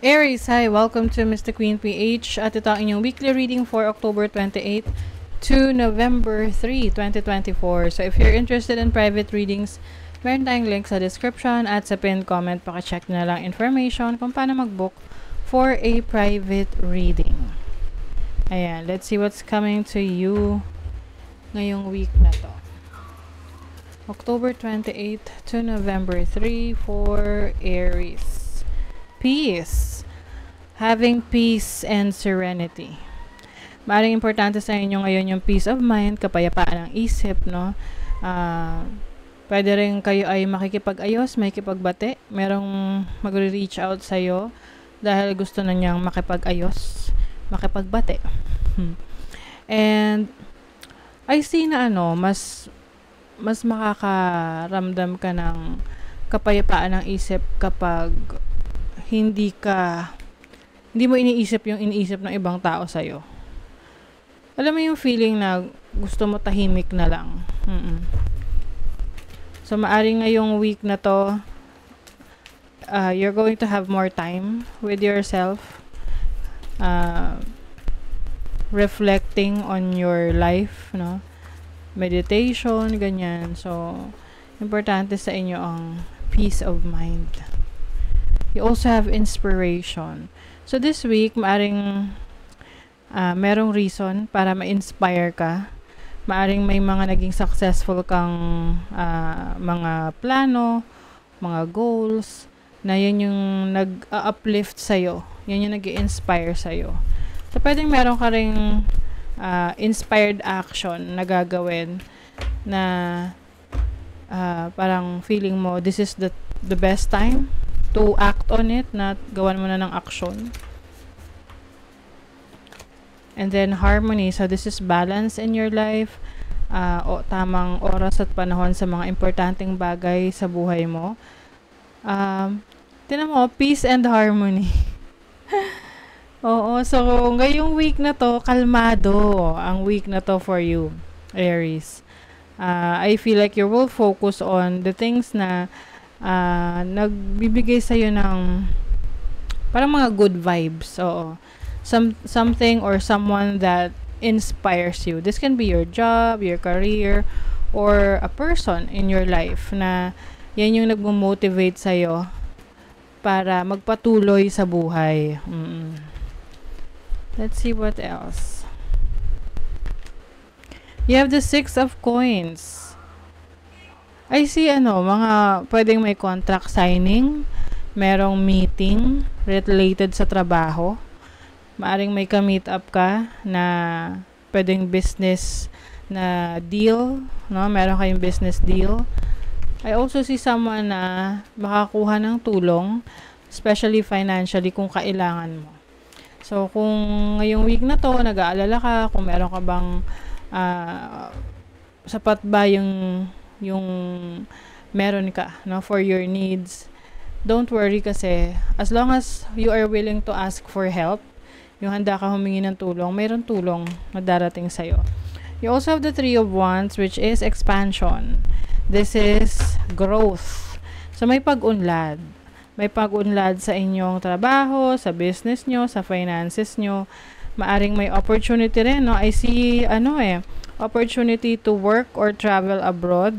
Aries, hi! Welcome to Mr. Queen PH at ito ang inyong weekly reading for October 28 to November 3, 2024. So if you're interested in private readings, meron tayong link sa description at sa pinned comment. Paka-check na lang information kung paano mag-book for a private reading. Ayan, let's see what's coming to you ngayong week na to. October 28 to November 3 for Aries. Peace. Having peace and serenity. Maaaring importante sa inyo ngayon yung peace of mind, kapayapaan ng isip, no? Pwede rin kayo ay makikipag-ayos, makikipagbati. Merong magre-reach out sa'yo dahil gusto na niyang makipag-ayos, makipagbati. And I see na mas makakaramdam ka ng kapayapaan ng isip kapag hindi mo iniisip yung iniisip ng ibang tao sa'yo. Alam mo yung feeling na gusto mo tahimik na lang. So, maaring ngayong week na to, you're going to have more time with yourself, reflecting on your life, no? Meditation, ganyan. So, importante sa inyo ang peace of mind. You also have inspiration. So this week, maaring merong reason para ma-inspire ka. Maaring may mga naging successful kang mga plano, mga goals, na yan yung nag-uplift sa'yo. Yan yung nag-inspire sa'yo. So pwedeng meron ka ring inspired action na gagawin na parang feeling mo, this is the best time to act on it, na gawan mo na ng action. And then harmony, so this is balance in your life, tamang oras at panahon sa mga importanteng bagay sa buhay mo. Tinan mo, peace and harmony. Oo, so ngayong week na to, kalmado ang week na to for you, Aries. I feel like you will focus on the things na nagbibigay sa'yo ng parang mga good vibes. Oo. Something or someone that inspires you. This can be your job, your career, or a person in your life na yan yung nagmo-motivate sa'yo para magpatuloy sa buhay. Let's see what else. You have the 6 of Coins. I see mga pwedeng may contract signing, merong meeting related sa trabaho. Maaring may ka-meet up ka na pwedeng business na deal, no? Meron kayong business deal. I also see someone na makakuha ng tulong, especially financially kung kailangan mo. So, kung ngayong week na to, nag-aalala ka, kung meron ka bang sapat ba yung meron ka, no, for your needs, don't worry kasi as long as you are willing to ask for help, yung handa ka humingi ng tulong, mayroon tulong na darating sa'yo. You also have the 3 of Wands, which is expansion. This is growth. So may pag-unlad. May pag-unlad sa inyong trabaho, sa business nyo, sa finances nyo. Maaring may opportunity rin, no? I see opportunity to work or travel abroad.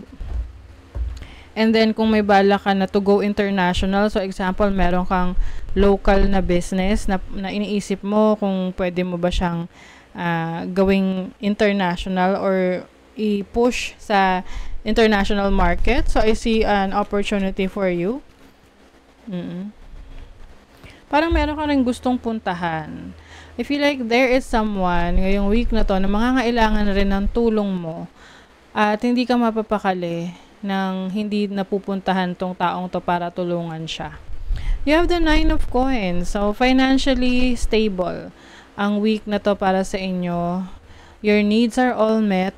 And then, kung may bala ka na to go international, so example, meron kang local na business na iniisip mo kung pwede mo ba siyang gawing international or i-push sa international market. So, I see an opportunity for you. Parang meron ka rin gustong puntahan. I feel like there is someone ngayong week na to na mangangailangan rin ng tulong mo at hindi ka mapapakali nang hindi napupuntahan tong taong to para tulungan siya. You have the 9 of Coins. So, financially stable ang week na to para sa inyo. Your needs are all met.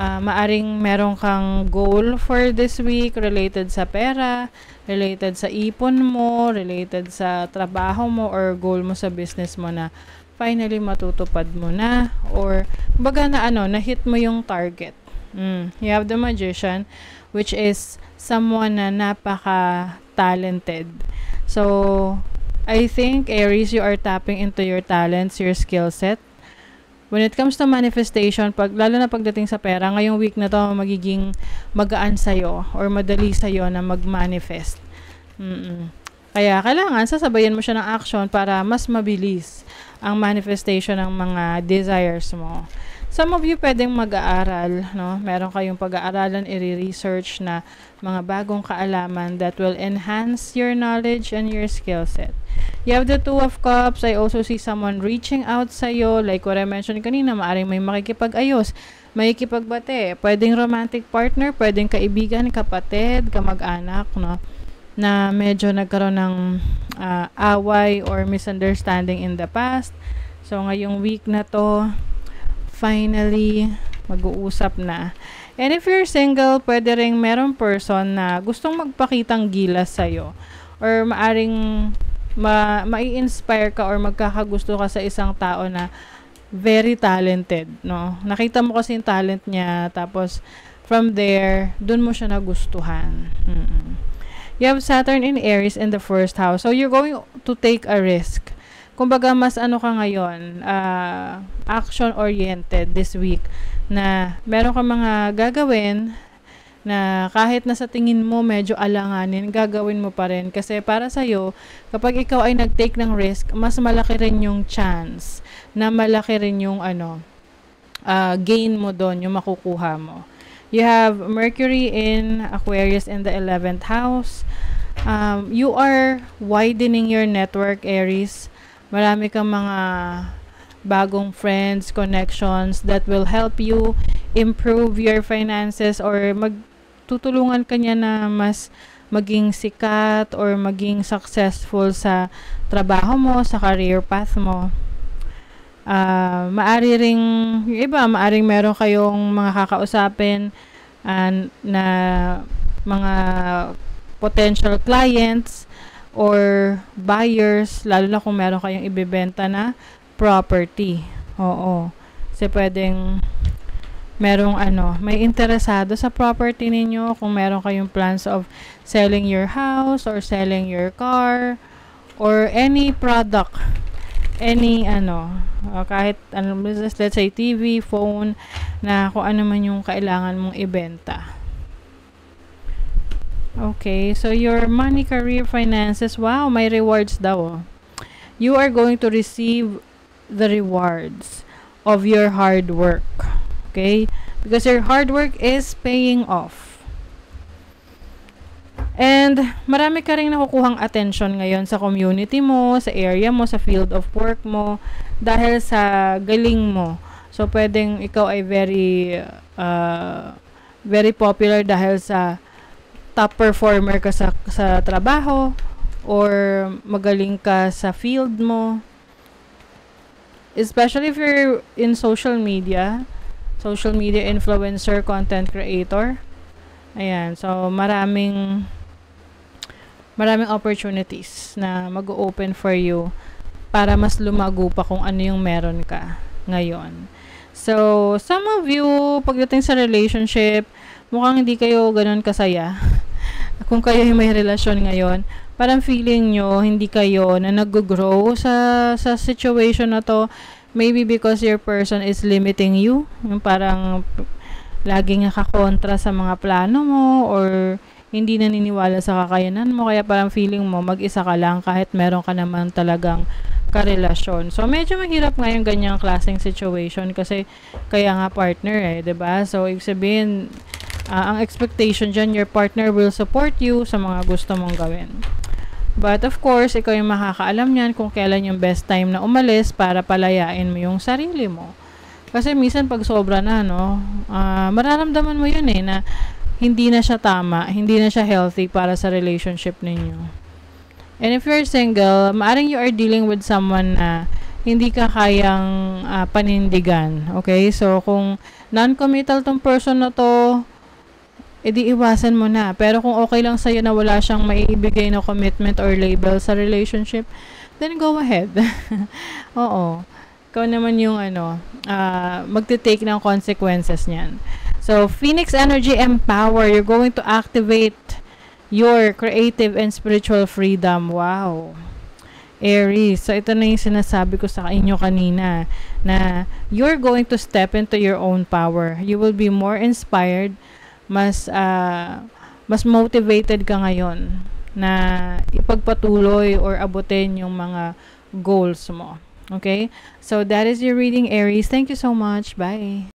Maaring meron kang goal for this week related sa pera, related sa ipon mo, related sa trabaho mo, or goal mo sa business mo na finally matutupad mo na, or baga na na-hit mo yung target. You have the Magician, which is someone na napaka-talented. So, I think, Aries, you are tapping into your talents, your skill set. When it comes to manifestation, lalo na pagdating sa pera, ngayong week na to, magiging magaan sa'yo or madali sa'yo na mag-manifest. Kaya kailangan sasabayan mo siya ng action para mas mabilis ang manifestation ng mga desires mo. Some of you pwedeng mag-aaral, no? Meron kayong pag-aaralan, i-research na mga bagong kaalaman that will enhance your knowledge and your skill set. You have the Two of Cups. I also see someone reaching out sa'yo. Like what I mentioned kanina, maaring may makikipag-ayos, makikipagbate. Pwedeng romantic partner, pwedeng kaibigan, kapatid, kamag-anak, no? Na medyo nagkaroon ng away or misunderstanding in the past. So, ngayong week na to, finally, mag-uusap na. And if you're single, pwede ring merong person na gustong magpakitang gilas sa'yo. Or maaring mai-inspire ka or magkakagusto ka sa isang tao na very talented, no? Nakita mo kasi yung talent niya, tapos from there, dun mo siya nagustuhan. You have Saturn in Aries in the first house. So, you're going to take a risk. Kumbaga, mas ano ka ngayon, action-oriented this week, na meron ka mga gagawin na kahit na sa tingin mo medyo alanganin, gagawin mo pa rin. Kasi para sa'yo, kapag ikaw ay nag-take ng risk, mas malaki rin yung chance na malaki rin yung gain mo doon, yung makukuha mo. You have Mercury in Aquarius in the 11th house. You are widening your network, Aries. Marami kang mga bagong friends, connections that will help you improve your finances or magtutulungan ka niya na mas maging sikat or maging successful sa trabaho mo, sa career path mo. Maari ring, yung iba, maaring meron kayong mga kakausapin na mga potential clients or buyers, lalo na kung meron kayong ibebenta na property. Oo. Kasi pwedeng merong may interesado sa property ninyo, kung meron kayong plans of selling your house or selling your car or any product, any kahit business, let's say TV, phone, na kung ano man yung kailangan mong ibenta. Okay, so your money, career, finances, wow, may rewards daw. You are going to receive the rewards of your hard work. Okay? Because your hard work is paying off. And marami ka rin nakukuhang attention ngayon sa community mo, sa area mo, sa field of work mo, dahil sa galing mo. So, pwedeng ikaw ay very popular dahil sa top performer ka sa trabaho or magaling ka sa field mo. Especially if you're in social media influencer, content creator. Ayan, so maraming opportunities na mag-open for you para mas lumago pa kung ano yung meron ka ngayon. So, some of you, pagdating sa relationship, mukhang hindi kayo ganun kasaya. Kung kayo may relasyon ngayon, parang feeling nyo, hindi kayo na nag-grow sa situation na to. Maybe because your person is limiting you. Yung parang laging nakakontra sa mga plano mo or hindi naniniwala sa kakayanan mo. Kaya parang feeling mo, mag-isa ka lang kahit meron ka naman talagang karelasyon. So, medyo mahirap nga yung ganyang klaseng situation kasi kaya nga partner 'di ba? So, ibig sabihin, ang expectation dyan, your partner will support you sa mga gusto mong gawin. But of course, ikaw yung makakaalam niyan kung kailan yung best time na umalis para palayain mo yung sarili mo. Kasi minsan pag sobra na, mararamdaman mo yun na hindi na siya tama, hindi na siya healthy para sa relationship ninyo. And if you're single, maaring you are dealing with someone na hindi ka kayang panindigan. Okay? So, kung non-committal tong person na to, edi iwasan mo na. Pero kung okay lang sa'yo na wala siyang maibigay na commitment or label sa relationship, then go ahead. Oo. Ikaw naman yung magte-take ng consequences niyan. So, Phoenix Energy Empower. You're going to activate your creative and spiritual freedom. Wow. Aries. So, ito na yung sinasabi ko sa inyo kanina na you're going to step into your own power. You will be more inspired, mas motivated ka ngayon na ipagpatuloy or abutin yung mga goals mo. Okay? So, that is your reading, Aries. Thank you so much. Bye.